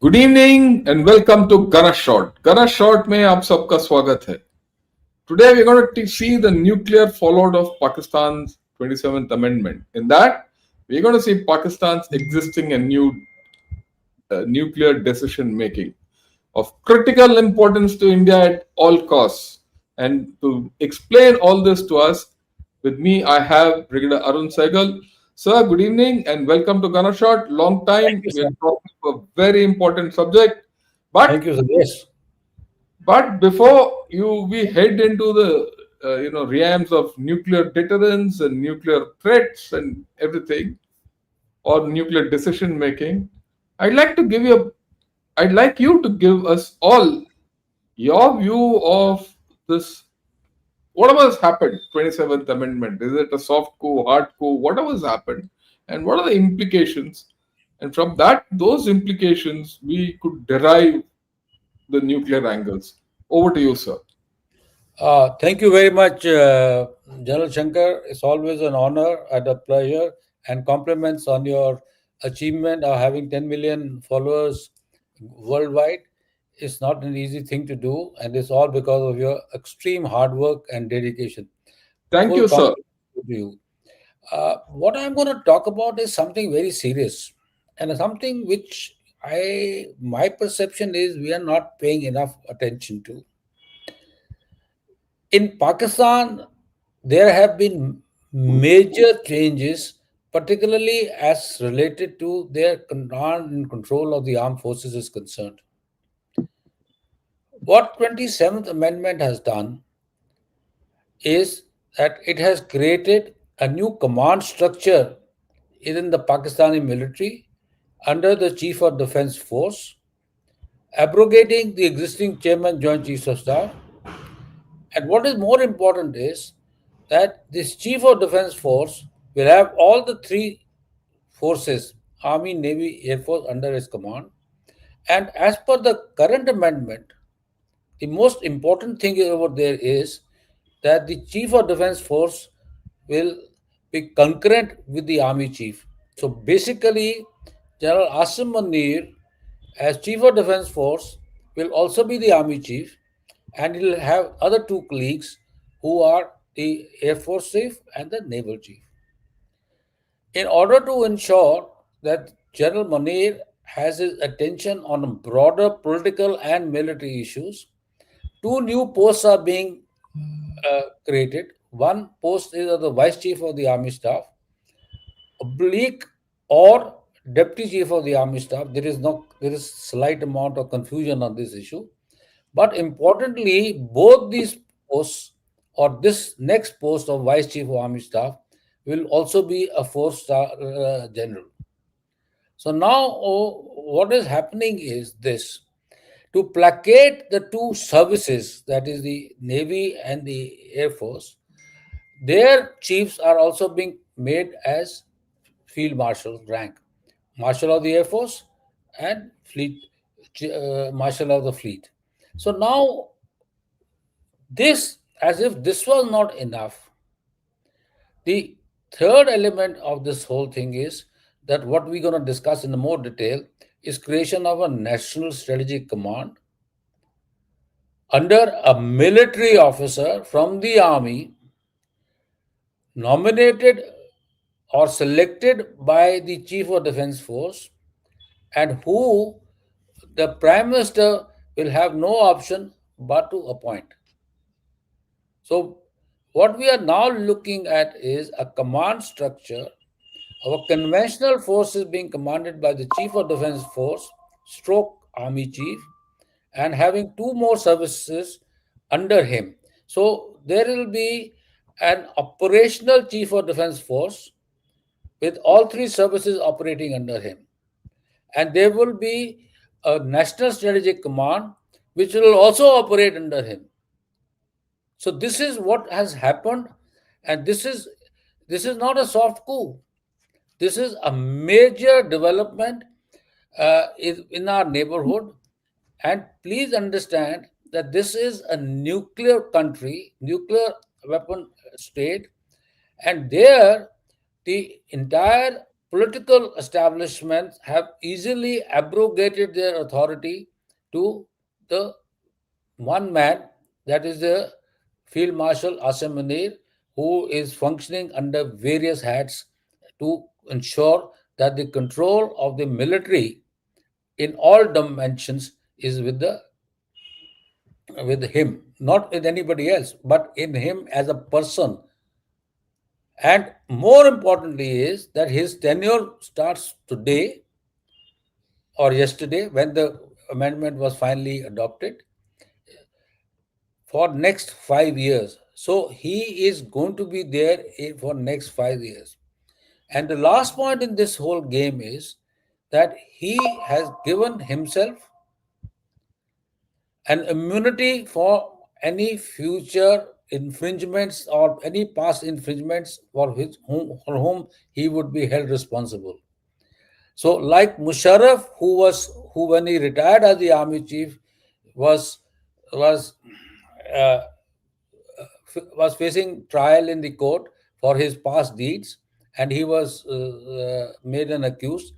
Good evening and welcome to Ganna Shot. Ganna Shot में आप सबका स्वागत है। Today we're going to see the nuclear fallout of Pakistan's 27th Amendment. In that, we're going to see Pakistan's existing and new nuclear decision making of critical importance to India at all costs. And to explain all this to us, with me I have Brig Arun Sahgal. Sir, good evening and welcome to Gunner Shot. Long Thank time you, we're sir. talking about a very important subject. Thank But you, sir. Yes. before we head into the realms of nuclear deterrence and nuclear threats and everything, or nuclear decision making, I'd like to give you I'd like you to give us all your view of this. Whatever has happened, 27th Amendment, is it a soft coup, hard coup, whatever has happened, and what are the implications? And from those implications, we could derive the nuclear angles. Over to you, sir. Thank you very much, General Shankar. It's always an honor and a pleasure, and compliments on your achievement of having 10 million followers worldwide. It's not an easy thing to do, and it's all because of your extreme hard work and dedication. Thank Full you, sir. compliment to you. What I'm going to talk about is something very serious, and something which my perception is we are not paying enough attention to. In Pakistan, there have been major changes, particularly as related to their command and control of the armed forces is concerned. What 27th Amendment has done is that it has created a new command structure within the Pakistani military under the Chief of Defence Force, abrogating the existing Chairman Joint Chiefs of Staff. And what is more important is that this Chief of Defence Force will have all the three forces, Army, Navy, Air Force, under his command. And as per the current amendment, the most important thing over there is that the Chief of Defence Force will be concurrent with the Army Chief. So basically, General Asim Munir, as Chief of Defence Force, will also be the Army Chief, and he'll have other two colleagues who are the Air Force Chief and the Naval Chief. In order to ensure that General Munir has his attention on broader political and military issues, two new posts are being created. One post is of the Vice Chief of the Army Staff, oblique or Deputy Chief of the Army Staff. There is slight amount of confusion on this issue, but importantly, both these posts or this next post of Vice Chief of Army Staff will also be a four-star general. So now, what is happening is this: to placate the two services, that is the Navy and the Air Force, their chiefs are also being made as Field Marshal rank, Marshal of the Air Force and Fleet Marshal of the Fleet. So now, this, as if this was not enough, the third element of this whole thing is that what we're going to discuss in more detail is creation of a national strategic command under a military officer from the army nominated or selected by the chief of defense force, and who the prime minister will have no option but to appoint. So what we are now looking at is a command structure of a conventional forces being commanded by the chief of defense force stroke army chief, and having two more services under him. So there will be an operational chief of defense force with all three services operating under him. And there will be a national strategic command which will also operate under him. So this is what has happened, and this is not a soft coup. This is a major development in our neighborhood. And please understand that this is a nuclear country, nuclear weapon state, and there the entire political establishments have easily abrogated their authority to the one man, that is the Field Marshal Asim Munir, who is functioning under various hats to ensure that the control of the military in all dimensions is with him, not with anybody else, but in him as a person. And more importantly is that his tenure starts today or yesterday when the amendment was finally adopted for next 5 years. So he is going to be there for next 5 years. And the last point in this whole game is that he has given himself an immunity for any future infringements or any past infringements for whom he would be held responsible. So, like Musharraf, who when he retired as the army chief was uh, was facing trial in the court for his past deeds, and he was made an accused.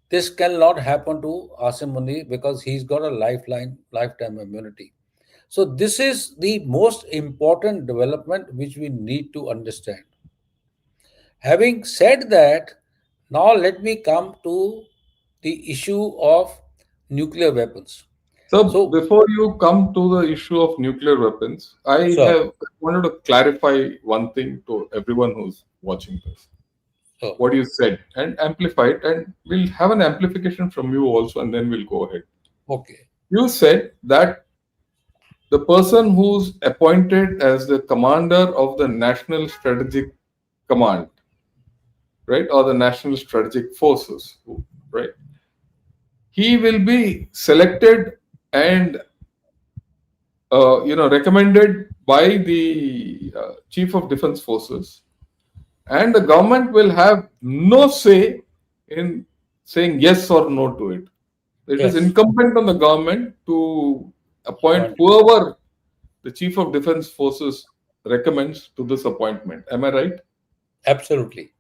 This cannot happen to Asim Munir because he's got a lifetime immunity. So this is the most important development which we need to understand. Having said that, now let me come to the issue of nuclear weapons. So So, before you come to the issue of nuclear weapons, sure, I wanted to clarify one thing to everyone who's watching this. sure, What you said and amplify it, and we'll have an amplification from you also, and then we'll go ahead. okay, You said that the person who's appointed as the commander of the National Strategic Command, right, or the National Strategic Forces, right, he will be selected and recommended by the Chief of Defense Forces, and the government will have no say in saying yes or no to it. It is yes, incumbent on the government to appoint point, whoever the Chief of Defense Forces recommends to this appointment. Am I right? absolutely,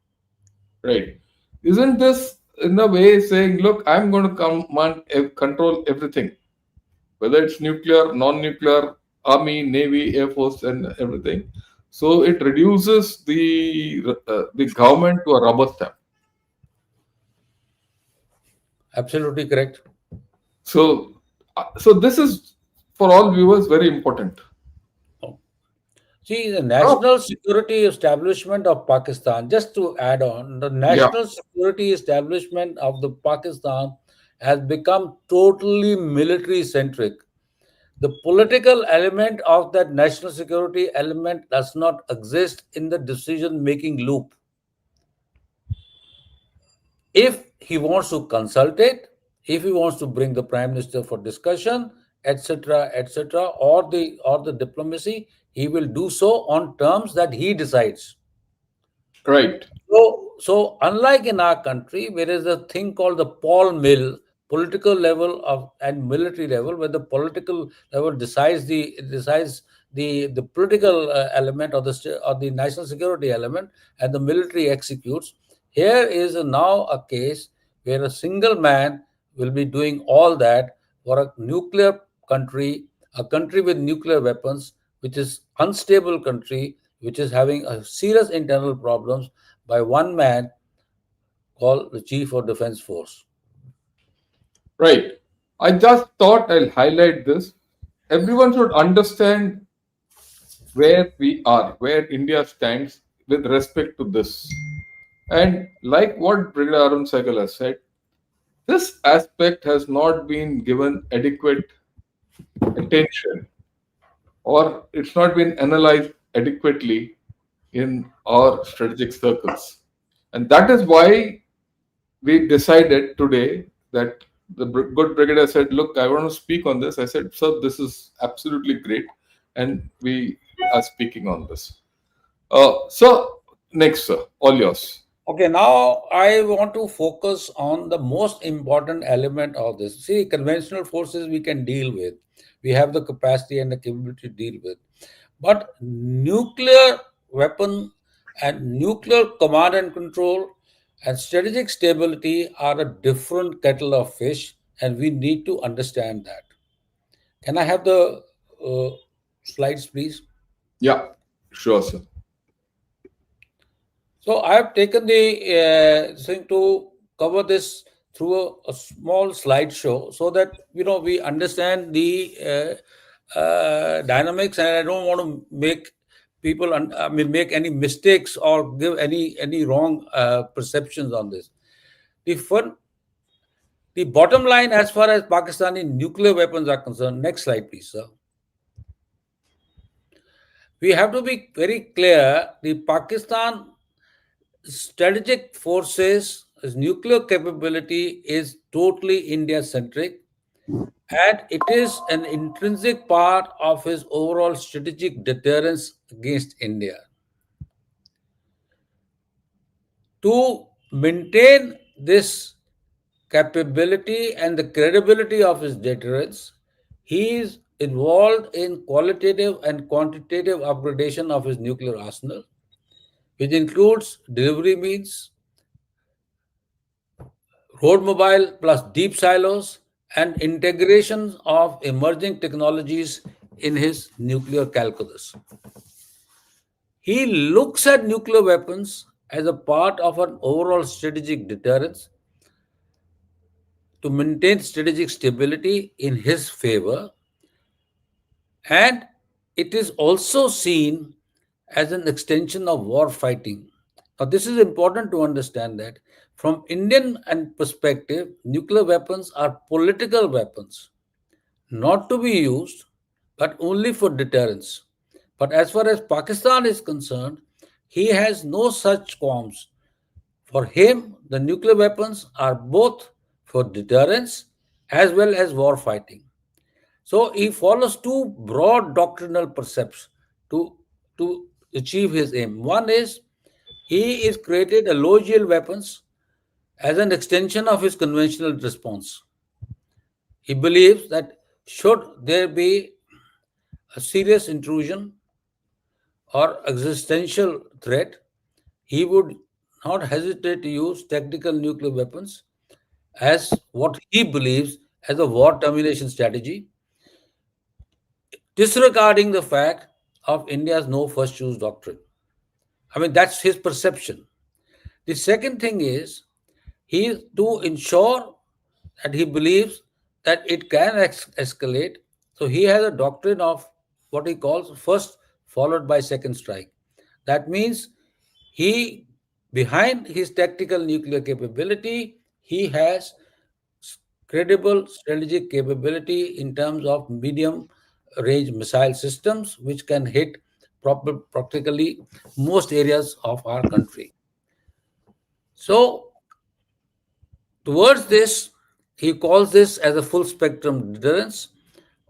Right. Isn't this in a way saying, look, I'm going to control everything, whether it's nuclear, non-nuclear, army, navy, air force, and everything. So it reduces the government to a rubber stamp. absolutely correct. So this is for all viewers very important. See, the Oh, national security establishment of Pakistan, just to add on, the yeah, national security establishment of the Pakistan has become totally military centric. The political element of that national security element does not exist in the decision making loop. If he wants to consult it, if he wants to bring the prime minister for discussion, etc., or the diplomacy, he will do so on terms that he decides. right, So unlike in our country, where there is a thing called the Paul Mill, political level of and military level, where the political level decides the political element or the national security element, and the military executes. Here is now a case where a single man will be doing all that for a nuclear country, a country with nuclear weapons, which is unstable country, which is having a serious internal problems by one man called the Chief of Defense Force. right. I just thought I'll highlight this. Everyone should understand where we are, where India stands with respect to this. And like what Brig Arun Sahgal has said, this aspect has not been given adequate attention, or it's not been analyzed adequately in our strategic circles. And that is why we decided today that the good brigadier said, look, I want to speak on this. I said, sir, this is absolutely great. And we are speaking on this. So, next, sir, all yours. Okay, now I want to focus on the most important element of this. See, conventional forces we can deal with. We have the capacity and the capability to deal with. But nuclear weapon and nuclear command and control and strategic stability are a different kettle of fish, and we need to understand that. Can I have the uh, slides, please? Yeah, sure, sir. So I have taken the thing to cover this through a small slideshow so that we understand the dynamics, and I don't want to make people, I mean, make any mistakes or give any wrong perceptions on this. The fun, the bottom line as far as Pakistani nuclear weapons are concerned. Next slide, please, sir. We have to be very clear. The Pakistan strategic forces, his nuclear capability is totally India centric, and it is an intrinsic part of his overall strategic deterrence against India. To maintain this capability and the credibility of his deterrence, he is involved in qualitative and quantitative upgradation of his nuclear arsenal, which includes delivery means, road mobile plus deep silos, and integration of emerging technologies in his nuclear calculus. He looks at nuclear weapons as a part of an overall strategic deterrence to maintain strategic stability in his favor, and it is also seen as an extension of war fighting. Now, this is important to understand that from Indian and perspective, nuclear weapons are political weapons, not to be used, but only for deterrence. But as far as Pakistan is concerned, he has no such qualms. For him, the nuclear weapons are both for deterrence as well as war fighting. So he follows two broad doctrinal precepts to, to achieve his aim. One is he is created a low yield weapons as an extension of his conventional response. He believes that should there be a serious intrusion or existential threat, he would not hesitate to use tactical nuclear weapons as what he believes as a war termination strategy, disregarding the fact of India's no first choose doctrine. I mean, that's his perception. The second thing is he to ensure that he believes that it can escalate. So he has a doctrine of what he calls first followed by second strike. That means he, behind his tactical nuclear capability, he has credible strategic capability in terms of medium range missile systems, which can hit practically most areas of our country. So, towards this, he calls this as a full spectrum deterrence,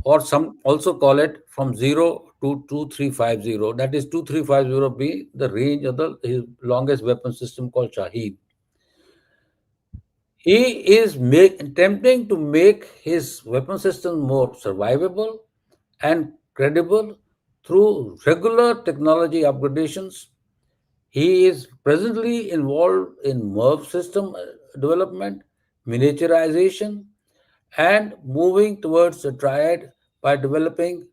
or some also call it from 0 to 2350. That is 2350 be the range of the his longest weapon system called Shaheen. He is attempting to make his weapon system more survivable and credible through regular technology upgradations. He is presently involved in MERV system development, miniaturization, and moving towards the triad by developing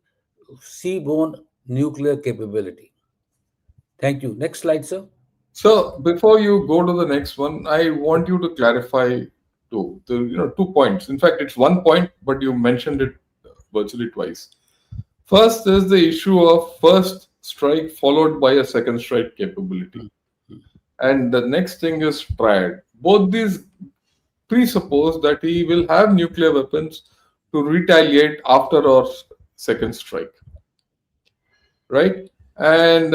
seaborne nuclear capability. Thank you. Next slide, sir. So before you go to the next one, I want you to clarify two points. In fact, it's one point, but you mentioned it virtually twice. First is the issue of first strike followed by a second strike capability, and the next thing is triad. Both these presuppose that he will have nuclear weapons to retaliate after our second strike, right? And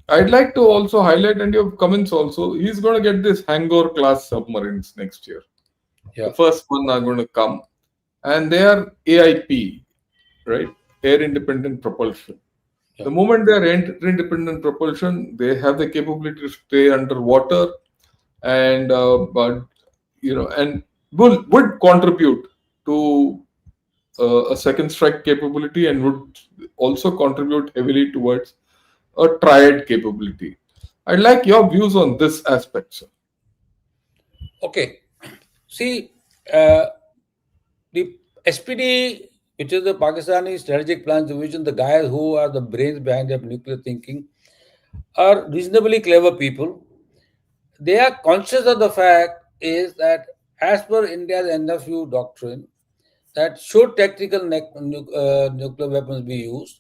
I'd like to also highlight, and your comments also, he's going to get this Hangor class submarines next year. Yeah. The first one are going to come, and they are AIP, right? Air independent propulsion. Yeah. The moment they are air independent propulsion, they have the capability to stay underwater, and and would contribute to a second strike capability, and would also contribute heavily towards a triad capability. I'd like your views on this aspect, sir. Okay. See, uh, the SPD, which is the Pakistani Strategic Plans Division, the guys who are the brains behind their nuclear thinking, are reasonably clever people. They are conscious of the fact is that as per India's NFU doctrine, that should tactical nuclear weapons be used,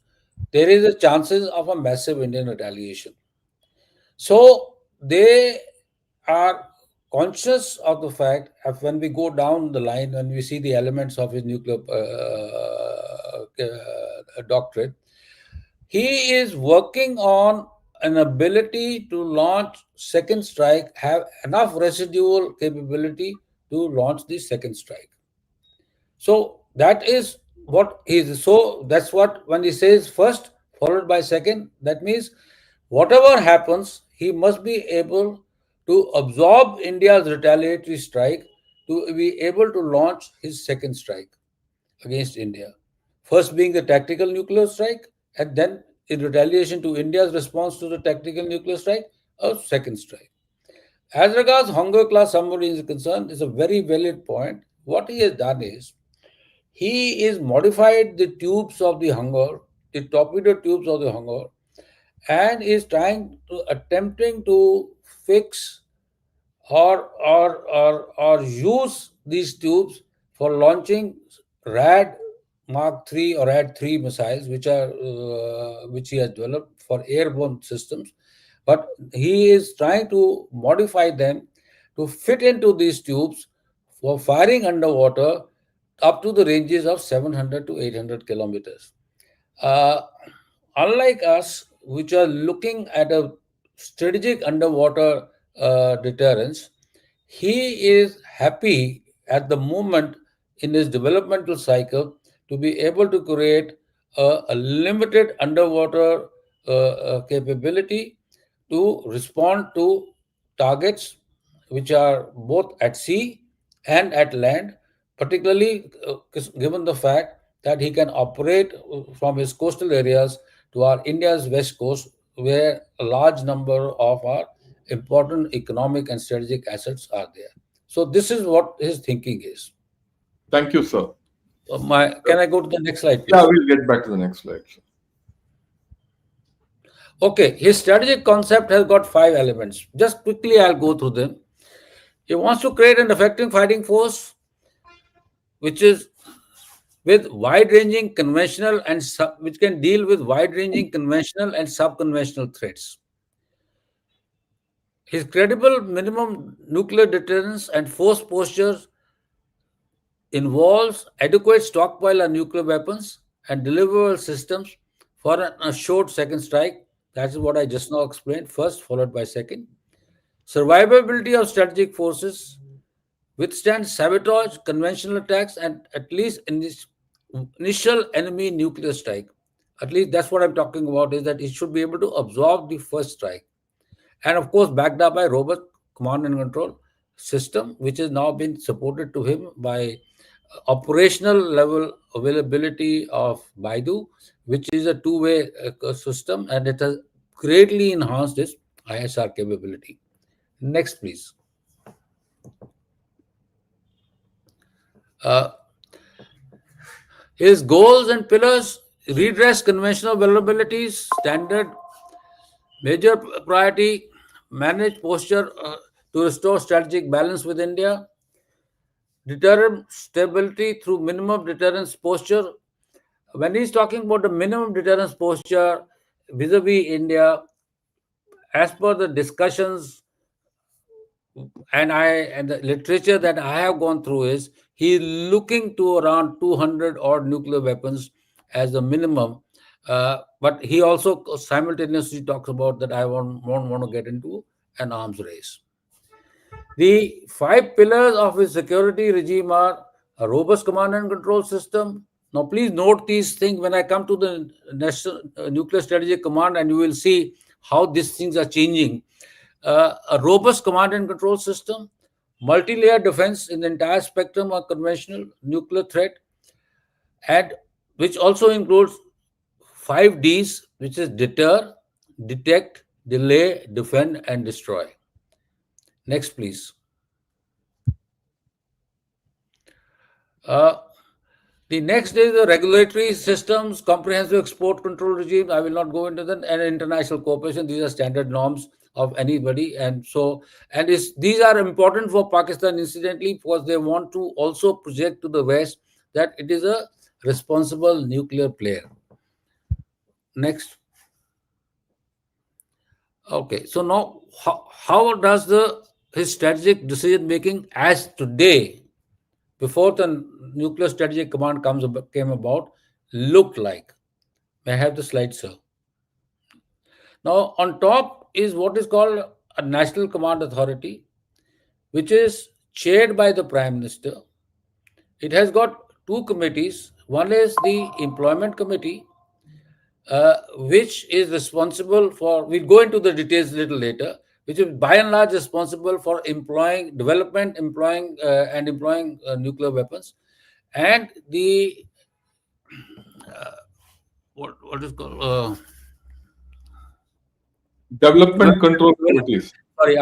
there is a chances of a massive Indian retaliation. So they are conscious of the fact of when we go down the line, when we see the elements of his nuclear doctrine, he is working on an ability to launch second strike, have enough residual capability to launch the second strike. So that is what is. So that's what when he says first followed by second, that means whatever happens, he must be able to absorb India's retaliatory strike to be able to launch his second strike against India. First being the tactical nuclear strike, and then in retaliation to India's response to the tactical nuclear strike, a second strike. As regards hunger class submarines is concerned, it's a very valid point. What he has done is he is modified the tubes of the Hunger, the torpedo tubes of the Hunger, and is trying to attempting to fix or use these tubes for launching RAD Mark III or RAD 3 missiles, which he has developed for airborne systems. But he is trying to modify them to fit into these tubes for firing underwater up to the ranges of 700 to 800 kilometers. Uh, Unlike us, which are looking at a strategic underwater deterrence, he is happy at the moment in his developmental cycle to be able to create a limited underwater capability to respond to targets which are both at sea and at land, particularly given the fact that he can operate from his coastal areas to our India's west coast, where a large number of our important economic and strategic assets are there. So this is what his thinking is. Thank you, sir. Can I go to the next slide, Yeah, please? we'll get back to the next slide. Okay, his strategic concept has got five elements. Just quickly, I'll go through them. He wants to create an effective fighting force, which is with wide-ranging conventional and which can deal with wide-ranging conventional and sub-conventional threats. His credible minimum nuclear deterrence and force postures involves adequate stockpile of nuclear weapons and deliverable systems for an assured second strike. That is what I just now explained. First, followed by second. Survivability of strategic forces withstand sabotage, conventional attacks, and at least initial enemy nuclear strike. At least that's what I'm talking about. Is that it should be able to absorb the first strike, and of course backed up by robust command and control system, which has now been supported to him by operational level availability of Baidu, which is a two-way system, and it has greatly enhanced its ISR capability. Next, please. Uh, his goals and pillars: redress conventional vulnerabilities, standard major priority, manage posture to restore strategic balance with India, deterrent stability through minimum deterrence posture. When he's talking about the minimum deterrence posture vis-a-vis India, as per the discussions and the literature that I have gone through, is he's looking to around 200 odd nuclear weapons as the minimum. But he also simultaneously talks about that I won't want to get into an arms race. The five pillars of his security regime are a robust command and control system. Now, please note these things when I come to the National Nuclear Strategic Command, and you will see how these things are changing. A robust command and control system, multi-layer defense in the entire spectrum of conventional nuclear threat, and which also includes five Ds, which is deter, detect, delay, defend, and destroy. Next, please. Uh, the next is the regulatory systems, comprehensive export control regime. I will not go into that, and international cooperation. These are standard norms of anybody, and so these are important for Pakistan, incidentally, because they want to also project to the West that it is a responsible nuclear player. Next. Okay, so now how does the his strategic decision making as today, before the nuclear strategic command came about, look like? May I have the slide, sir? Now, on top is what is called a National Command Authority, which is chaired by the Prime Minister. It has got two committees. One is the Employment Committee, which is responsible for, we'll go into the details a little later, which is by and large responsible for employing, development, employing nuclear weapons. And the, what is called, Development development, control committees. sorry,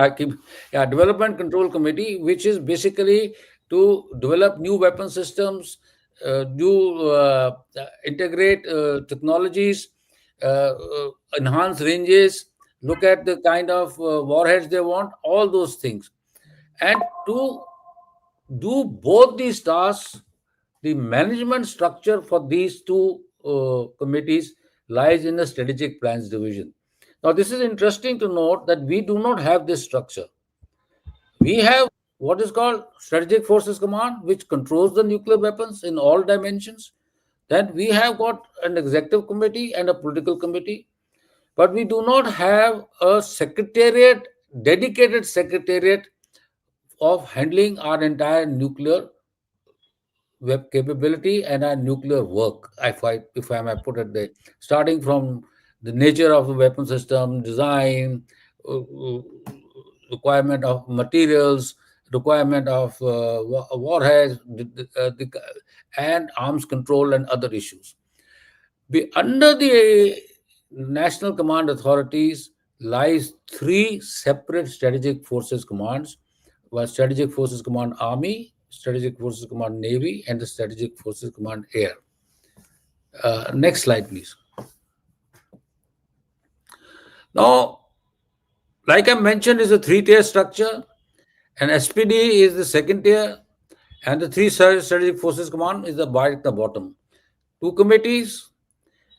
development control committee, which is basically to develop new weapon systems, integrate technologies, enhance ranges, look at the kind of warheads they want, all those things. And to do both these tasks, the management structure for these two committees lies in the strategic plans division. Now, this is interesting to note that we do not have this structure. We have what is called Strategic Forces Command, which controls the nuclear weapons in all dimensions. Then we have got an executive committee and a political committee, but we do not have a secretariat, dedicated secretariat of handling our entire nuclear web capability and our nuclear work, if I may put it there, starting from the nature of the weapon system, design, requirement of materials, requirement of warheads, and arms control and other issues. Under the National Command Authorities lies three separate strategic forces commands: one Strategic Forces Command Army, Strategic Forces Command Navy, and the Strategic Forces Command Air. Next slide, please. Now, like I mentioned, is a three-tier structure. An SPD is the second tier, and the three Strategic Forces Command is the at the bottom. Two committees.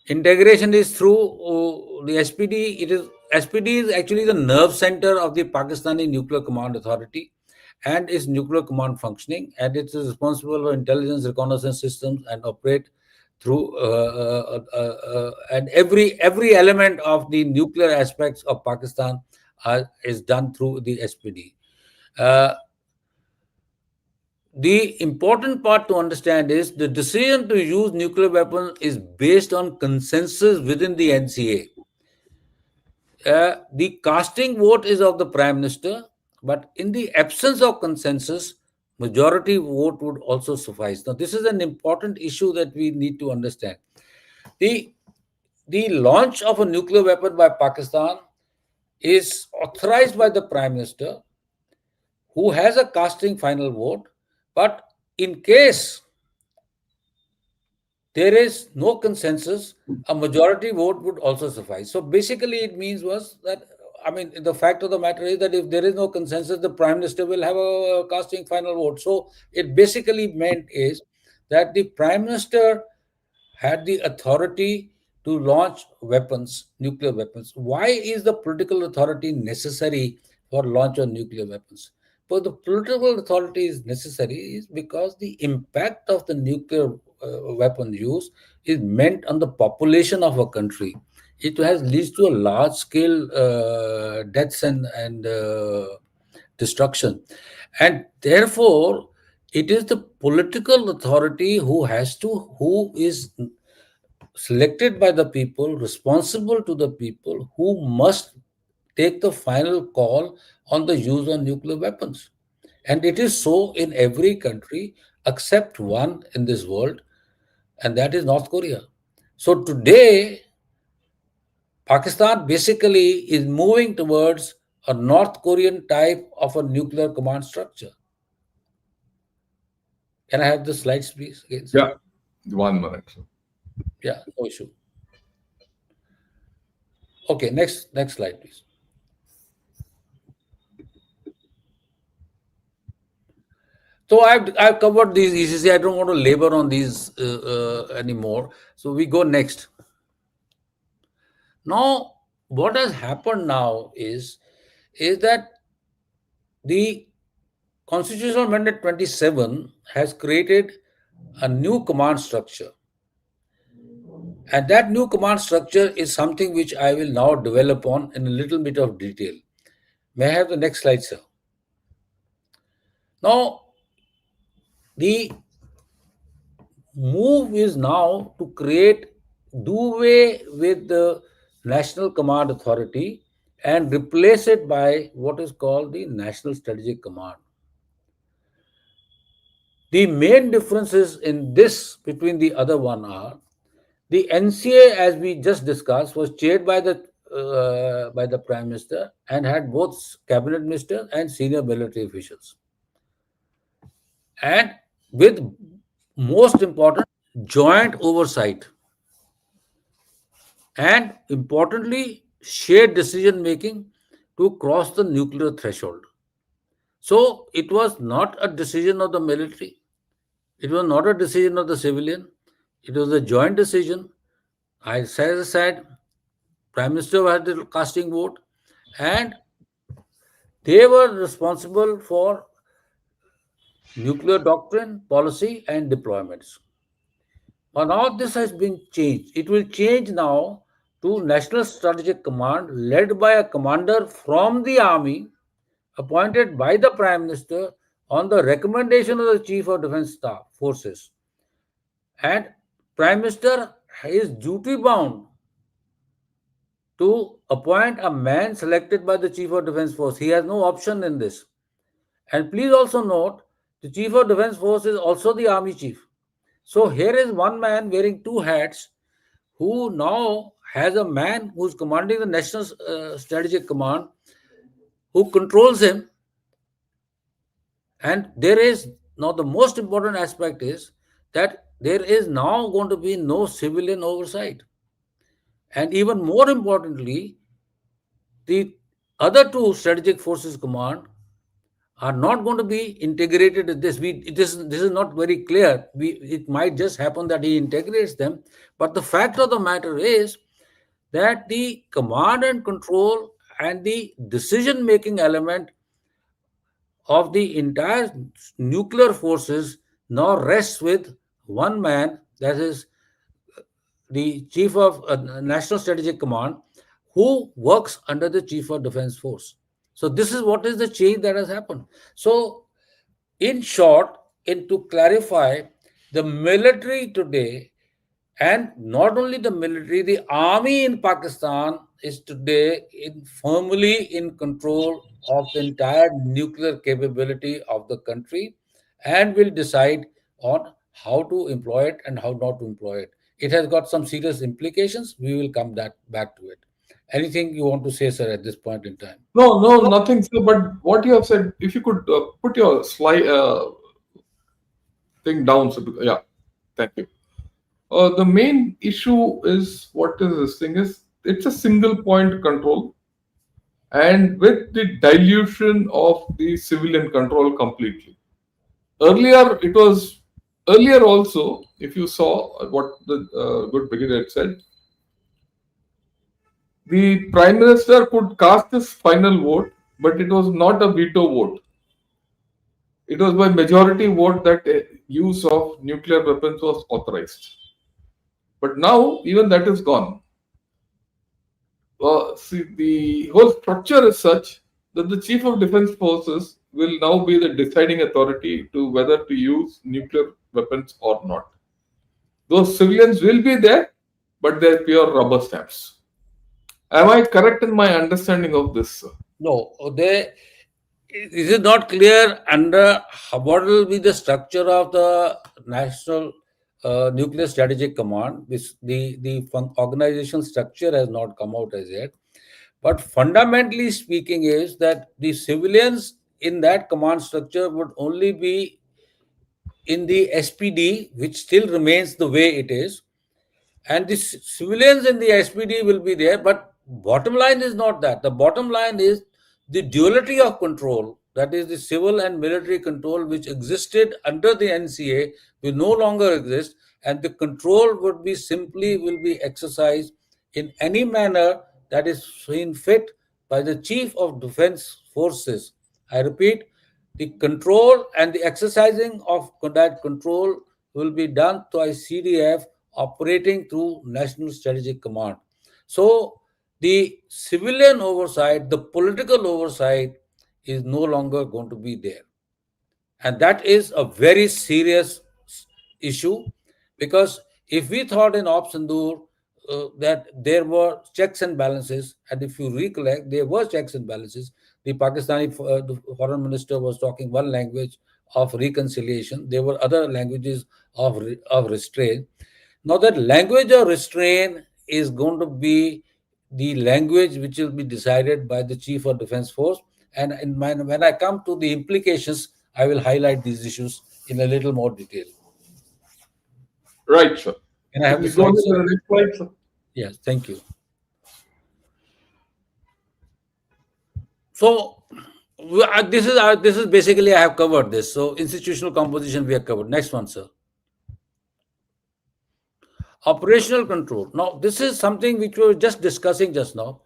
Integration is through the SPD. SPD is actually the nerve center of the Pakistani Nuclear Command Authority and its nuclear command functioning, and it is responsible for intelligence reconnaissance systems and operate through and every element of the nuclear aspects of Pakistan is done through the SPD. The important part to understand is the decision to use nuclear weapons is based on consensus within the NCA. The casting vote is of the Prime Minister, but in the absence of consensus, majority vote would also suffice. Now, this is an important issue that we need to understand. The launch of a nuclear weapon by Pakistan is authorized by the Prime Minister, who has a casting final vote, but in case there is no consensus, a majority vote would also suffice. So basically, it means was that, I mean, the fact of the matter is that if there is no consensus, the Prime Minister will have a casting final vote. So it basically meant is that the Prime Minister had the authority to launch weapons, nuclear weapons. Why is the political authority necessary for launch of nuclear weapons? But the political authority is necessary is because the impact of the nuclear weapon use is meant on the population of a country. It has leads to a large scale deaths and destruction, and therefore it is the political authority who is selected by the people, responsible to the people, who must take the final call on the use of nuclear weapons. And it is so in every country except one in this world, and that is North Korea. So today, Pakistan basically is moving towards a North Korean type of a nuclear command structure. Can I have the slides, please? Again, sir? Yeah, 1 minute. Yeah, no issue. Okay, next slide, please. So I've covered these ECC. I don't want to labor on these anymore. So we go next. Now, what has happened now is that the Constitutional Amendment 27 has created a new command structure. And that new command structure is something which I will now develop on in a little bit of detail. May I have the next slide, sir? Now, the move is now to do away with the National Command Authority and replace it by what is called the National Strategic Command. The main differences in this between the other one are the NCA, as we just discussed, was chaired by the Prime Minister and had both cabinet ministers and senior military officials, and with most important joint oversight and importantly shared decision making to cross the nuclear threshold. So it was not a decision of the military, it was not a decision of the civilian, it was a joint decision. As I said, Prime Minister had the casting vote, and they were responsible for nuclear doctrine, policy, and deployments. But now this has been changed. It will change now to National Strategic Command, led by a commander from the army, appointed by the Prime Minister on the recommendation of the Chief of Defence Staff Forces. And Prime Minister is duty bound to appoint a man selected by the Chief of Defence Force. He has no option in this. And please also note, the Chief of Defence Force is also the Army Chief. So here is one man wearing two hats who now has a man who's commanding the National Strategic Command who controls him. And there is now the most important aspect is that there is now going to be no civilian oversight. And even more importantly, the other two strategic forces command are not going to be integrated in this. This is not very clear. It might just happen that he integrates them, but the fact of the matter is that the command and control and the decision making element of the entire nuclear forces now rests with one man, that is the Chief of National Strategic Command, who works under the Chief of Defence Force. So this is what is the change that has happened. So in short, and to clarify, the military today, and not only the military, the army in Pakistan is today firmly in control of the entire nuclear capability of the country and will decide on how to employ it and how not to employ it. It has got some serious implications. We will come back to it. Anything you want to say, sir, at this point in time? No, no, nothing. Sir, but what you have said, if you could put your slide thing down. So, yeah, thank you. The main issue is what is this thing is it's a single point control, and with the dilution of the civilian control completely. Earlier, it was earlier also. If you saw what the good brigadier had said, the prime minister could cast his final vote, but it was not a veto vote. It was by majority vote that use of nuclear weapons was authorized. But now, even that is gone. See, the whole structure is such that the Chief of Defense Forces will now be the deciding authority to whether to use nuclear weapons or not. Those civilians will be there, but they're pure rubber stamps. Am I correct in my understanding of this, sir? No, it is not clear under what will be the structure of the National Nuclear Strategic Command. The organizational structure has not come out as yet. But fundamentally speaking, is that the civilians in that command structure would only be in the SPD, which still remains the way it is, and the civilians in the SPD will be there. But bottom line is not that. The bottom line is the duality of control, that is the civil and military control which existed under the NCA, will no longer exist, and the control would be simply will be exercised in any manner that is seen fit by the Chief of Defense Forces. I repeat, the control and the exercising of that control will be done by CDF operating through National Strategic Command. So the civilian oversight, the political oversight is no longer going to be there. And that is a very serious issue, because if we thought in Op Sindoor that there were checks and balances, and if you recollect, there were checks and balances. The the foreign minister was talking one language of reconciliation. There were other languages of restraint. Now that language of restraint is going to be the language which will be decided by the Chief of Defense Force. And when I come to the implications, I will highlight these issues in a little more detail. Right, sir. Can I have the Please go slide, to sir? the next slide, sir. Yes, thank you. So this is basically I have covered this. So institutional composition we have covered. Next one, sir. Operational control. Now this is something which we were just discussing just now.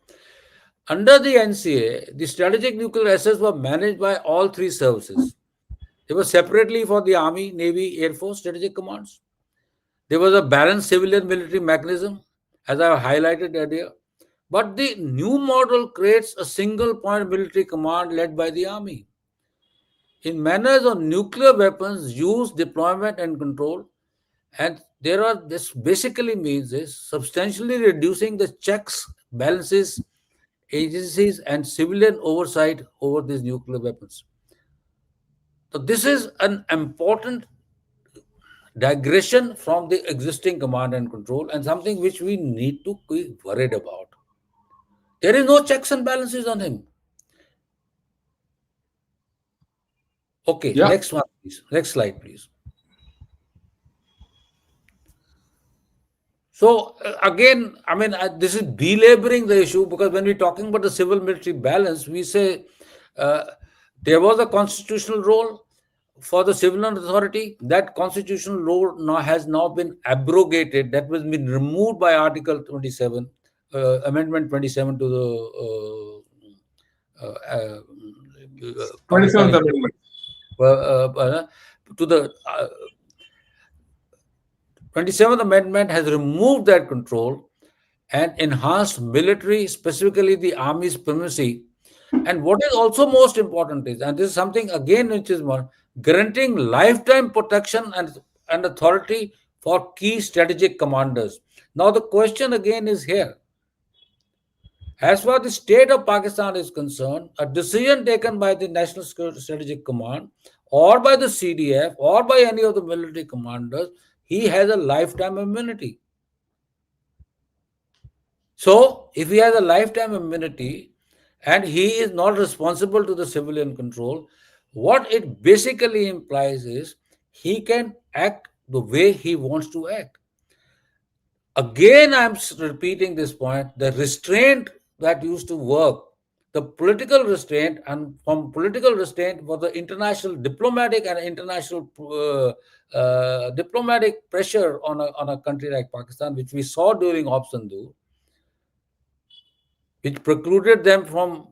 Under the NCA, the strategic nuclear assets were managed by all three services. They were separately for the Army, Navy, Air Force strategic commands. There was a balanced civilian military mechanism, as I highlighted earlier. But the new model creates a single point military command led by the Army. In matters of nuclear weapons, use, deployment, and control, and this basically means is substantially reducing the checks, balances, agencies, and civilian oversight over these nuclear weapons. So this is an important digression from the existing command and control, and something which we need to be worried about. There is no checks and balances on him. Okay, Yeah. next one, please. Next slide, please. So again, I mean, this is belaboring the issue, because when we're talking about the civil military balance, we say there was a constitutional role for the civilian authority. That constitutional role has now been abrogated. That was been removed by Article 27, Amendment 27 to the 27th Amendment. To the 27th Amendment has removed that control and enhanced military, specifically the Army's primacy. And what is also most important is, and this is something again which is more, granting lifetime protection and authority for key strategic commanders. Now the question again is here. As far as the state of Pakistan is concerned, a decision taken by the National Security Strategic Command or by the CDF or by any of the military commanders, he has a lifetime immunity. So, if he has a lifetime immunity and he is not responsible to the civilian control, what it basically implies is he can act the way he wants to act. Again, I'm repeating this point, the restraint that used to work, the political restraint, and from political restraint for the international diplomatic and international diplomatic pressure on a country like Pakistan, which we saw during Op Sindoor, which precluded them from,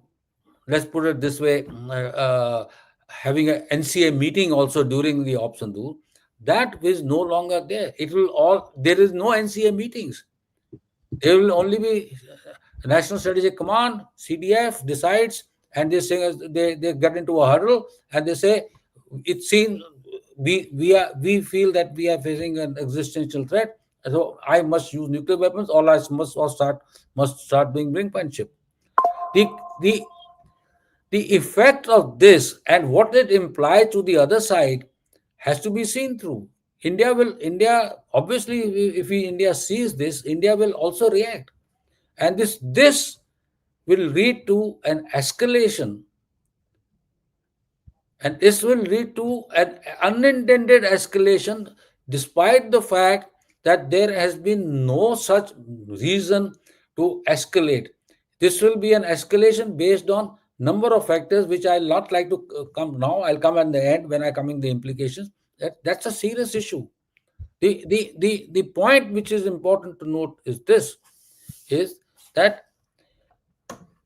let's put it this way, having an NCA meeting also during the Op Sindoor. That is no longer there. There is no NCA meetings. There will only be National Strategic Command, CDF decides, and they say they get into a huddle and they say, it seems we feel that we are facing an existential threat, so I must use nuclear weapons, or I must start doing brinkmanship. The effect of this and what it implies to the other side has to be seen through. India obviously, if India sees this, India will also react, and this will lead to an escalation And this will lead to an unintended escalation, despite the fact that there has been no such reason to escalate. This will be an escalation based on number of factors, which I'll not like to come now. I'll come at the end when I come in the implications. That's a serious issue. The point which is important to note is this: is that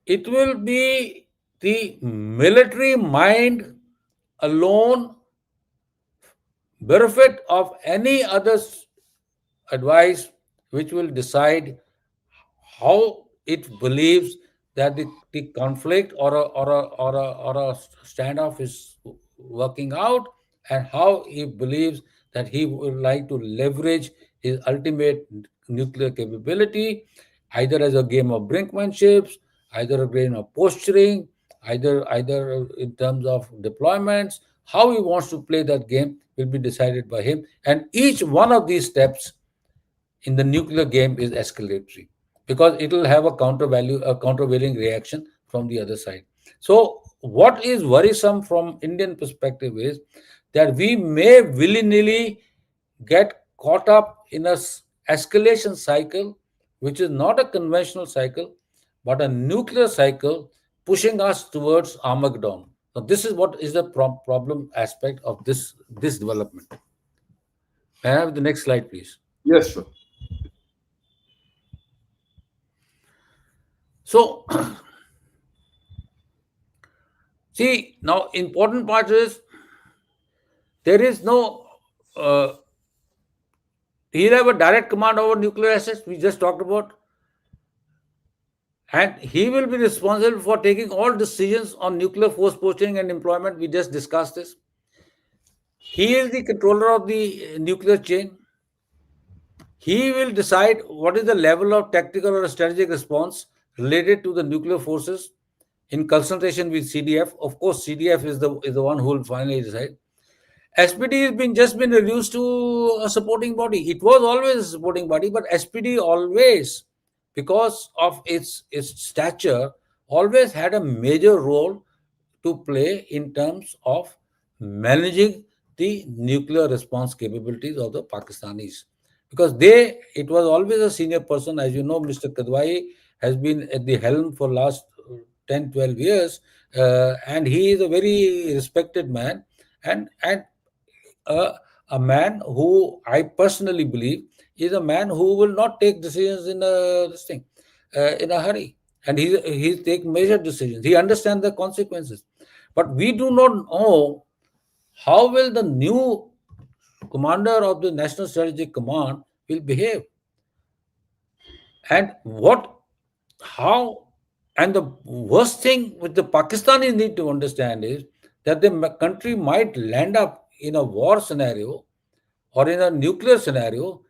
it will be the military mind alone, benefit of any other's advice, which will decide how it believes that the conflict or a standoff is working out, and how he believes that he would like to leverage his ultimate nuclear capability, either as a game of brinkmanships, either a game of posturing, either in terms of deployments. How he wants to play that game will be decided by him, and each one of these steps in the nuclear game is escalatory, because it will have a countervailing reaction from the other side. So what is worrisome from Indian perspective is that we may willy-nilly get caught up in a escalation cycle, which is not a conventional cycle, but a nuclear cycle pushing us towards Armageddon. So this is what is the problem aspect of this development. May I have the next slide, please? Yes, sir. So, see, now important part is there is no, he'll have a direct command over nuclear assets, we just talked about, and he will be responsible for taking all decisions on nuclear force posting and employment. We just discussed this. He is the controller of the nuclear chain. He will decide what is the level of tactical or strategic response related to the nuclear forces in consultation with CDF. Of course, CDF is the one who will finally decide. SPD has just been reduced to a supporting body. It was always a supporting body, but SPD always, because of its stature, always had a major role to play in terms of managing the nuclear response capabilities of the Pakistanis. Because it was always a senior person. As you know, Mr. Kadwai has been at the helm for last 10, 12 years, and he is a very respected man, and a, a man who I personally believe is a man who will not take decisions in a hurry, and he take measured decisions. He understands the consequences, but we do not know how will the new commander of the National Strategic Command will behave, and how. And the worst thing which the Pakistanis need to understand is that the country might land up in a war scenario or in a nuclear scenario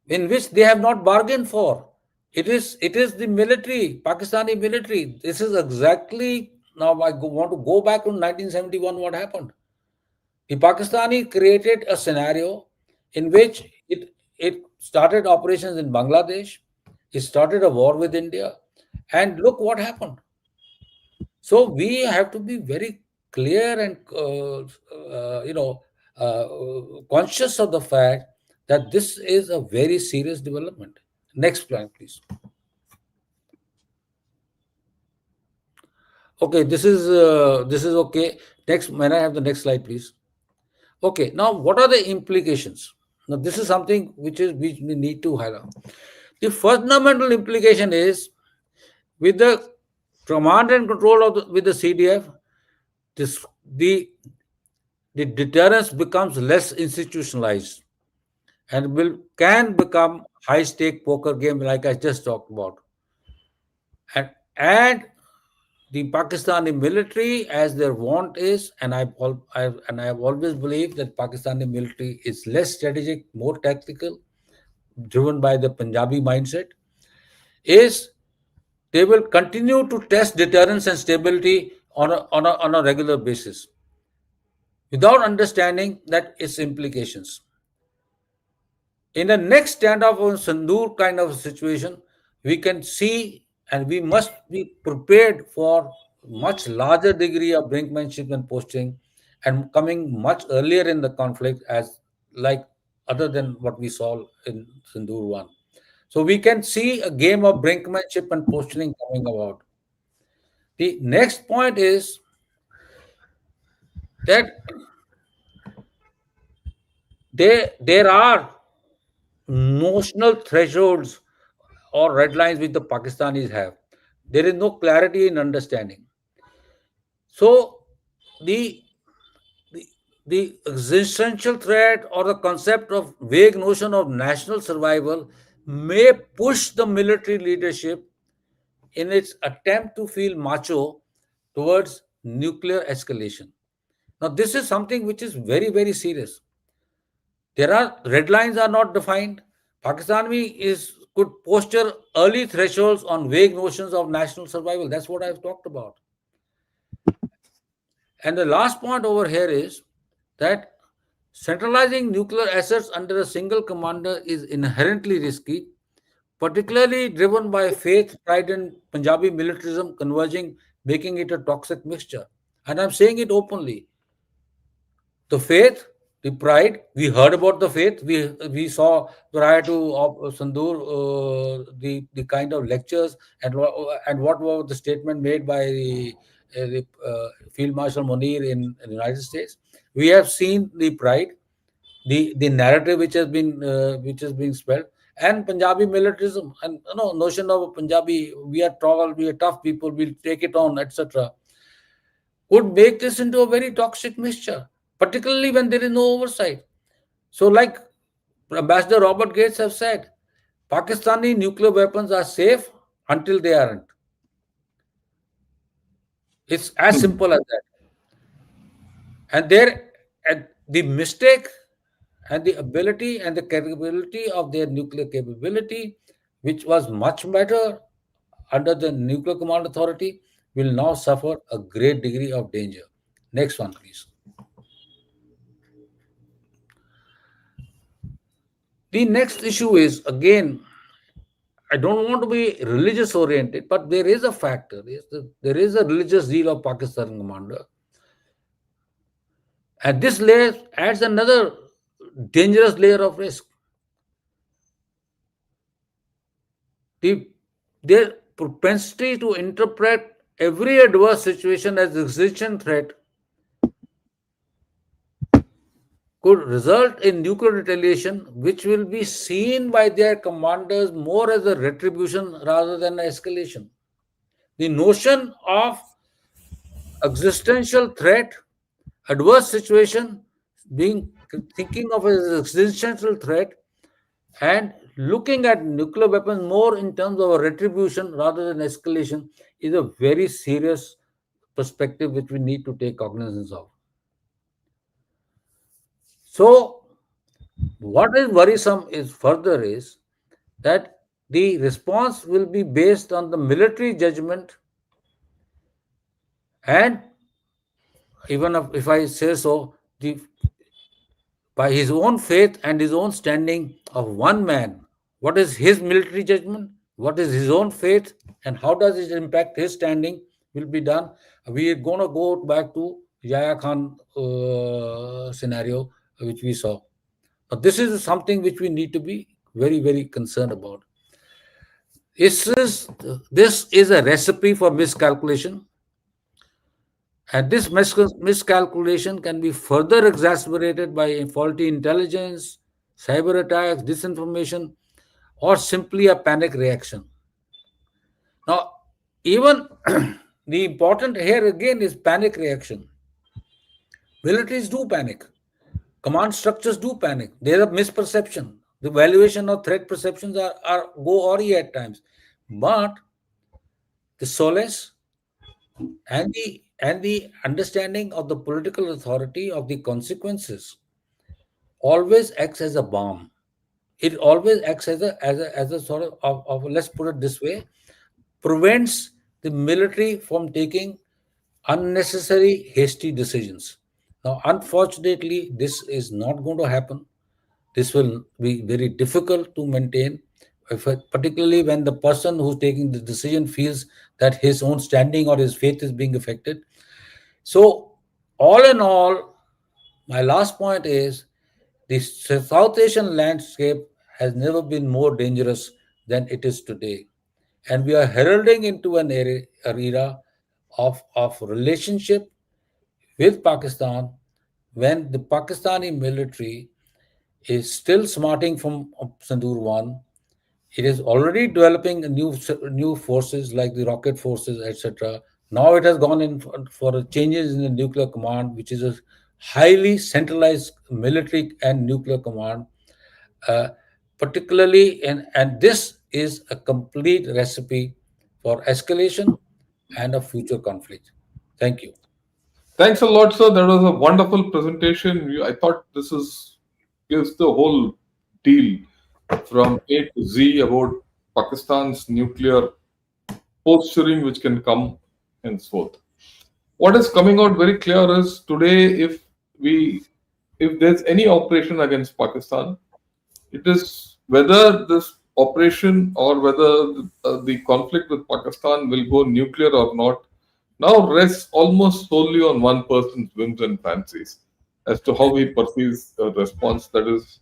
in which they have not bargained for. It is the military, Pakistani military. This is exactly, now want to go back to 1971. What happened? The Pakistani created a scenario in which it started operations in Bangladesh. It started a war with India, and look what happened. So we have to be very clear and conscious of the fact that this is a very serious development. Next plan, please. Okay, this is okay. Next, may I have the next slide, please? Okay, now what are the implications? Now this is something which we need to highlight. The fundamental implication is, with the command and control with the CDF, this the deterrence becomes less institutionalized and can become high stake poker game, like I just talked about. And the Pakistani military, as their want is, and I have always believed that Pakistani military is less strategic, more tactical, driven by the Punjabi mindset, is they will continue to test deterrence and stability on a regular basis without understanding that its implications. In the next standoff or Sandur kind of situation, we can see, and we must be prepared for much larger degree of brinkmanship and posting, and coming much earlier in the conflict, as like other than what we saw in Sindoor 1. So we can see a game of brinkmanship and posturing coming about. The next point is that there are notional thresholds or red lines which the Pakistanis have. There is no clarity in understanding. So the the, the existential threat or the concept of vague notion of national survival may push the military leadership in its attempt to feel macho towards nuclear escalation. Now, this is something which is very, very serious. There are red lines are not defined. Pakistani is could posture early thresholds on vague notions of national survival. That's what I've talked about. And the last point over here is that centralizing nuclear assets under a single commander is inherently risky, particularly driven by faith, pride, and Punjabi militarism converging, making it a toxic mixture. And I'm saying it openly. The faith, the pride, we heard about the faith. We saw prior to Sandur the kind of lectures and what was the statement made by the Field Marshal Munir in the United States. We have seen the pride, the narrative which has been spread, and Punjabi militarism and notion of Punjabi, we are tall, we are tough people, we'll take it on, etc., could make this into a very toxic mixture, particularly when there is no oversight. So, like Ambassador Robert Gates have said, Pakistani nuclear weapons are safe until they aren't. It's as simple as that. And there, and the mistake and the ability and the capability of their nuclear capability, which was much better under the Nuclear Command Authority, will now suffer a great degree of danger. Next one, please. The next issue is, again, I don't want to be religious oriented, but there is a factor. There is a religious zeal of Pakistan commander. And this layer adds another dangerous layer of risk. The, their propensity to interpret every adverse situation as existential threat could result in nuclear retaliation, which will be seen by their commanders more as a retribution rather than escalation. The notion of existential threat, adverse situation, being thinking of as an existential threat, and looking at nuclear weapons more in terms of a retribution rather than escalation is a very serious perspective which we need to take cognizance of. So, what is worrisome is further is that the response will be based on the military judgment, and even if I say so, by his own faith and his own standing of one man. What is his military judgment? What is his own faith? And how does it impact his standing? Will be done. We are going to go back to Yahya Khan scenario, which we saw. But this is something which we need to be very, very concerned about. This is a recipe for miscalculation. And this miscalculation can be further exacerbated by faulty intelligence, cyber attacks, disinformation, or simply a panic reaction. Now, even the important here again is panic reaction. Militaries do panic. Command structures do panic. There are misperception. The valuation of threat perceptions are go awry at times. But the solace and the understanding of the political authority of the consequences always acts as a balm. It always acts as a sort of, let's put it this way, prevents the military from taking unnecessary hasty decisions. Now, unfortunately, this is not going to happen. This will be very difficult to maintain, particularly when the person who's taking the decision feels that his own standing or his faith is being affected. So, all in all, my last point is the South Asian landscape has never been more dangerous than it is today. And we are heralding into an era of relationship with Pakistan when the Pakistani military is still smarting from Sandur 1. It is already developing new forces like the rocket forces, etc. Now it has gone in for changes in the nuclear command, which is a highly centralized military and nuclear command, uh, particularly and this is a complete recipe for escalation and a future conflict. Thank you. Thanks a lot, sir. That was a wonderful presentation. I thought this is gives the whole deal from A to Z about Pakistan's nuclear posturing, which can come henceforth. What is coming out very clear is today, we if there's any operation against Pakistan, it is whether this operation or whether the conflict with Pakistan will go nuclear or not now rests almost solely on one person's whims and fancies as to how he perceives a response. That is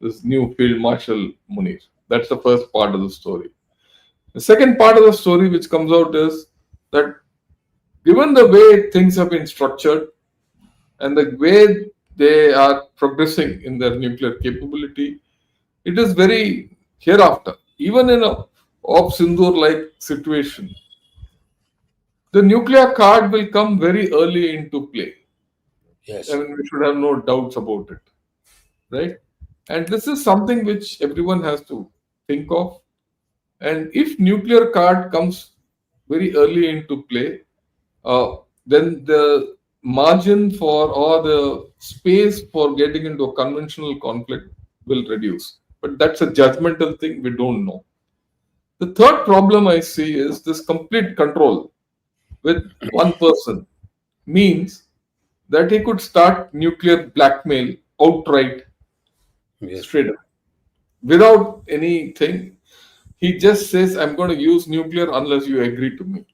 this new Field Marshal Munir. That's the first part of the story. The second part of the story which comes out is that given the way things have been structured and the way they are progressing in their nuclear capability, it is very hereafter, even in a Op Sindoor like situation, the nuclear card will come very early into play. I Yes. mean, we should have no doubts about it, right? And this is something which everyone has to think of. And if nuclear card comes very early into play, uh, then the margin for or the space for getting into a conventional conflict will reduce. But that's a judgmental thing, we don't know. The third problem I see is this complete control with one person means that he could start nuclear blackmail outright, Yes. straight up, without anything. He just says, I'm going to use nuclear unless you agree to me.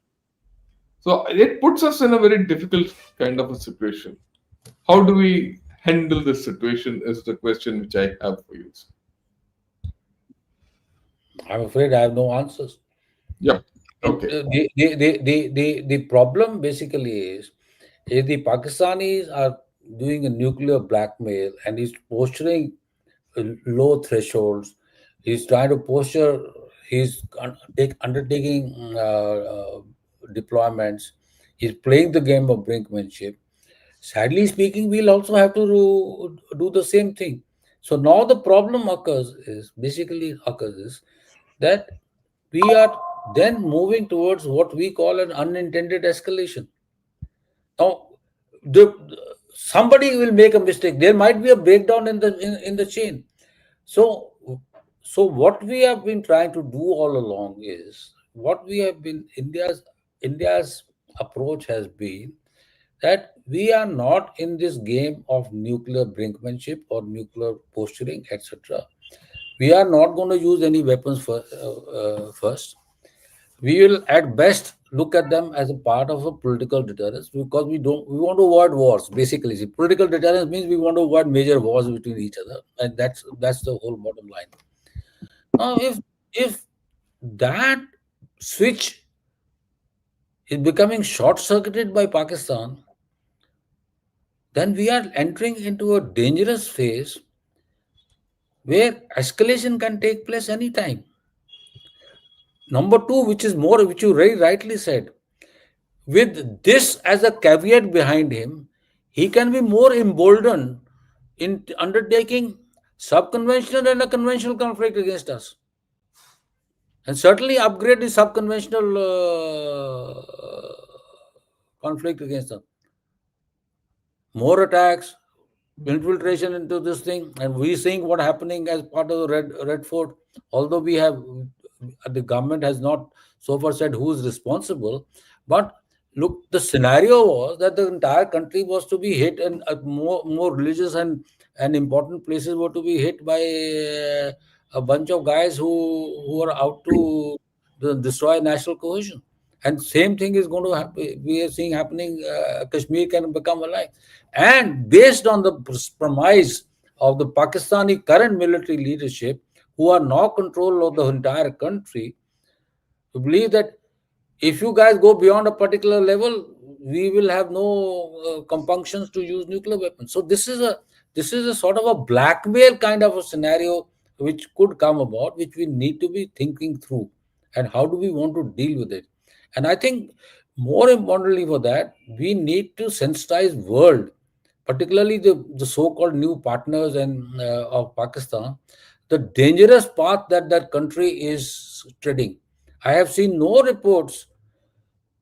So it puts us in a very difficult kind of a situation. How do we handle this situation is the question which I have for you. I'm afraid I have no answers. Yep. And Okay. the problem basically is the Pakistanis are doing a nuclear blackmail and he's posturing low thresholds. He's trying to posture. Undertaking deployments. He's playing the game of brinkmanship. Sadly speaking, we'll also have to do the same thing. So now the problem occurs is that we are then moving towards what we call an unintended escalation. Now, somebody will make a mistake. There might be a breakdown in the chain. So, so what we have been trying to do all along is what we have been India's approach has been that we are not in this game of nuclear brinkmanship or nuclear posturing, etc. We are not going to use any weapons first. We will at best look at them as a part of a political deterrence because we want to avoid wars. Basically, see, political deterrence means we want to avoid major wars between each other, and that's the whole bottom line. Now, if that switch is becoming short circuited by Pakistan, then we are entering into a dangerous phase where escalation can take place anytime. Number two, which you very rightly said, with this as a caveat behind him, he can be more emboldened in undertaking subconventional and a conventional conflict against us. And certainly upgrade the subconventional conflict against us. More attacks, infiltration into this thing, and we seeing what happening as part of the Red Fort. Although the government has not so far said who is responsible, but look, the scenario was that the entire country was to be hit, and more religious and important places were to be hit by a bunch of guys who are out to destroy national cohesion. And same thing is going to happen. We are seeing happening. Kashmir can become alive, and based on the premise of the Pakistani current military leadership, who are now control of the entire country, to believe that if you guys go beyond a particular level, we will have no compunctions to use nuclear weapons. So this is a sort of a blackmail kind of a scenario which could come about, which we need to be thinking through, and how do we want to deal with it. And I think more importantly for that, we need to sensitize world, particularly the so-called new partners and of Pakistan, the dangerous path that that country is treading. I have seen no reports,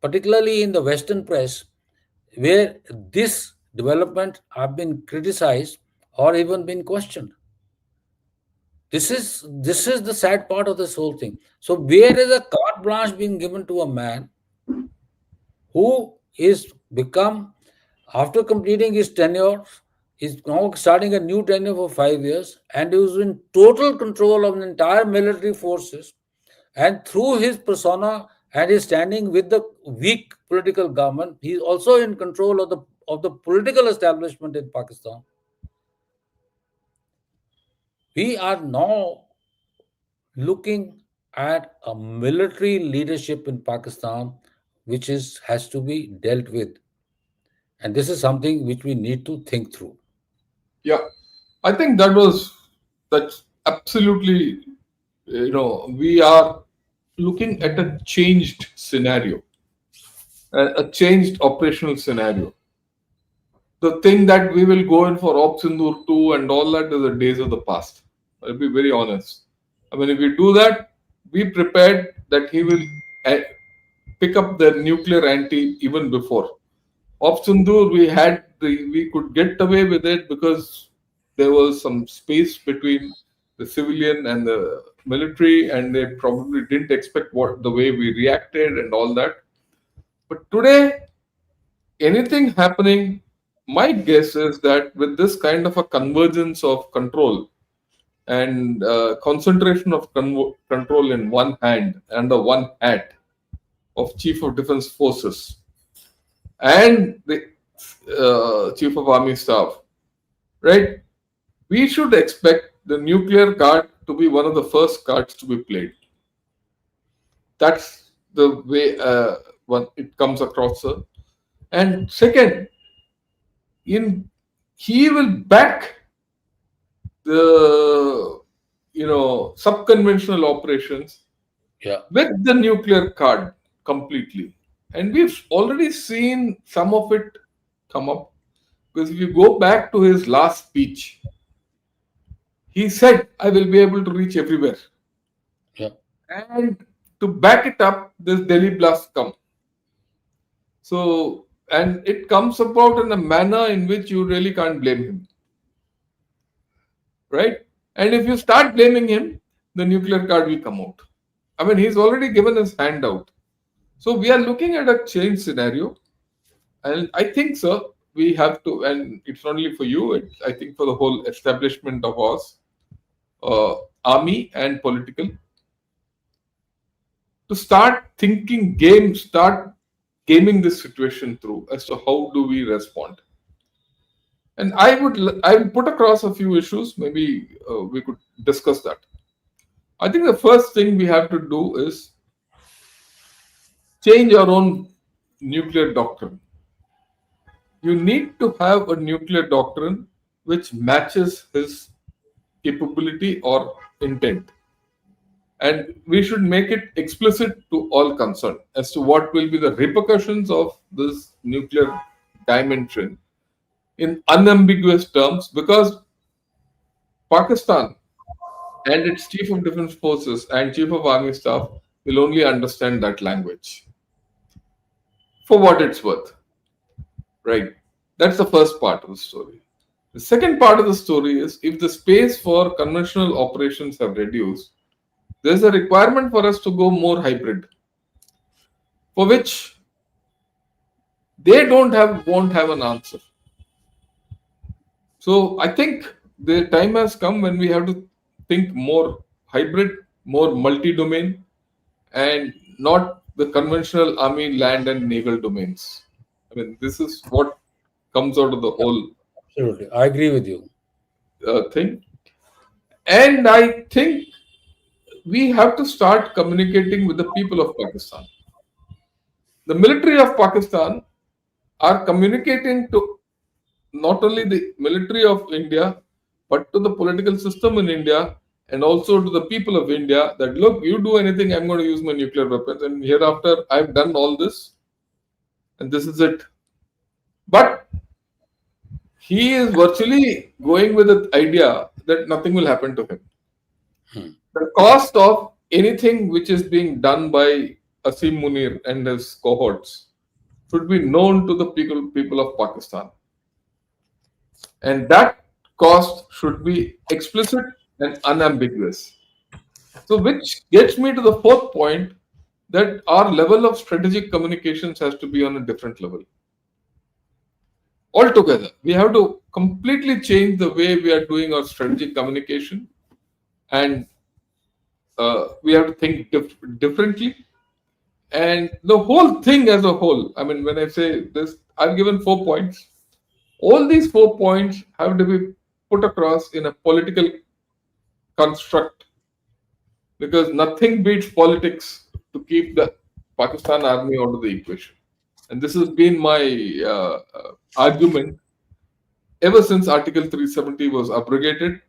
particularly in the Western press, where this development have been criticized or even been questioned. This is the sad part of this whole thing. So where is a carte blanche being given to a man who is become, after completing his tenure, is now starting a new tenure for 5 years, and is in total control of the entire military forces, and through his persona and his standing with the weak political government, he is also in control of the political establishment in Pakistan. We are now looking at a military leadership in Pakistan which is has to be dealt with, and this is something which we need to think through. Yeah, I think that's absolutely, we are looking at a changed scenario, a changed operational scenario. The thing that we will go in for Op Sindoor 2 and all that is the days of the past. I'll be very honest. I mean, if we do that, be prepared that he will eh, pick up the nuclear ante even before. Op Sindoor, we could get away with it because there was some space between the civilian and the military, and they probably didn't expect what the way we reacted and all that. But today, anything happening, my guess is that with this kind of a convergence of control and concentration of control in one hand and the one hat of Chief of Defense Forces and the Chief of Army Staff, right? We should expect the nuclear card to be one of the first cards to be played. That's the way one it comes across, sir. And second, in he will back the subconventional operations Yeah, with the nuclear card completely. And we've already seen some of it come up. Because if you go back to his last speech, he said, I will be able to reach everywhere. yeah, And to back it up, this Delhi blast come. So, and it comes about in a manner in which you really can't blame him, right? And if you start blaming him, the nuclear card will come out. I mean, he's already given his hand out. So we are looking at a change scenario. And I think, sir, we have to, and it's not only for you, I think for the whole establishment of ours, army and political, to start thinking start gaming this situation through as to how do we respond. And I will put across a few issues. Maybe we could discuss that. I think the first thing we have to do is change our own nuclear doctrine. You need to have a nuclear doctrine which matches his capability or intent. And we should make it explicit to all concerned as to what will be the repercussions of this nuclear dimension in unambiguous terms, because Pakistan and its Chief of Defense Forces and Chief of Army Staff will only understand that language for what it's worth. Right? That's the first part of the story. The second part of the story is if the space for conventional operations have reduced, there's a requirement for us to go more hybrid, for which they won't have an answer. So I think the time has come when we have to think more hybrid, more multi-domain, and not the conventional army, land, and naval domains. I mean, this is what comes out of the whole Absolutely. I agree with you. thing. And I think we have to start communicating with the people of Pakistan. The military of Pakistan are communicating to not only the military of India, but to the political system in India and also to the people of India that look, you do anything, I'm going to use my nuclear weapons, and hereafter I've done all this, and this is it. But he is virtually going with the idea that nothing will happen to him. Hmm. The cost of anything which is being done by Asim Munir and his cohorts should be known to the people of Pakistan. And that cost should be explicit and unambiguous. So, which gets me to the fourth point that our level of strategic communications has to be on a different level. Altogether, we have to completely change the way we are doing our strategic communication, and we have to think differently. And the whole thing as a whole, I mean, when I say this, I've given 4 points. All these 4 points have to be put across in a political construct because nothing beats politics to keep the Pakistan army out of the equation. And this has been my argument ever since Article 370 was abrogated.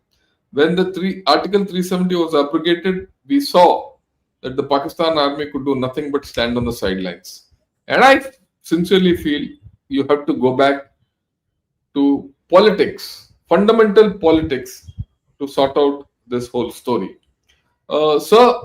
When the Article 370 was abrogated, we saw that the Pakistan army could do nothing but stand on the sidelines. And I sincerely feel you have to go back to politics, fundamental politics, to sort out this whole story. Sir,